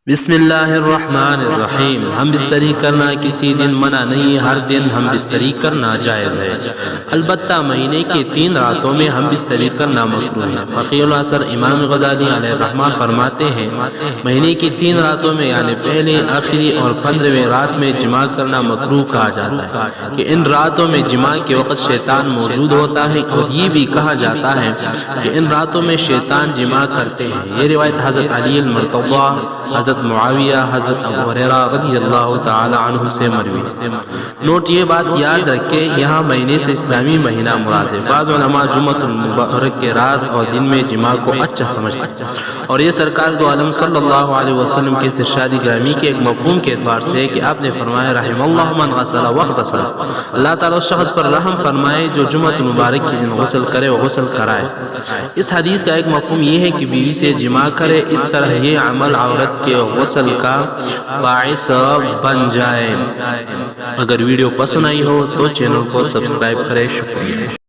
بسم اللہ الرحمن الرحیم۔ ہم بستری کرنا کسی دن منع نہیں، ہر دن ہم بستری کرنا جائز ہے، البتہ مہینے کی 3 راتوں میں ہم بستری کرنا مکروہ ہے۔ فقیہ الاثر امام غزالی علیہ الرحمہ فرماتے ہیں مہینے کی 3 راتوں میں یعنی پہلی، آخری اور 15ویں رات میں جماع کرنا مکروہ کہا جاتا ہے کہ ان راتوں میں جماع کے وقت شیطان موجود ہوتا ہے، اور یہ بھی کہا جاتا ہے کہ ان راتوں میں شیطان جماع کرتے ہیں۔ یہ روایت حضرت علی المرتضی، حضرت معاویہ، حضرت ابو ہریرہ رضی اللہ تعالی عنہ سے مروی ہے۔ نوٹ یہ بات یاد رکھے، یہاں مہینے سے اسلامی مہینہ مراد ہے۔ بعض علماء جمعۃ المبارک کے رات اور دن میں جماع کو اچھا سمجھتے ہیں، اور یہ سرکار دو عالم صلی اللہ علیہ وسلم کے ارشاد گرامی کے ایک مفہوم کے اعتبار سے ہے کہ آپ نے فرمایا رحم اللہ من غسل واغتسل، اللہ تعالیٰ اس شخص پر رحم فرمائے جو جمعۃ المبارک کے دن غسل کرے و غسل کرائے۔ اس حدیث کا ایک مفہوم یہ ہے کہ بیوی سے جماع کرے، اس طرح یہ عمل عورت کے غسل کا باعث بن جائے۔ اگر ویڈیو پسند آئی ہو تو چینل کو سبسکرائب کریں۔ شکریہ۔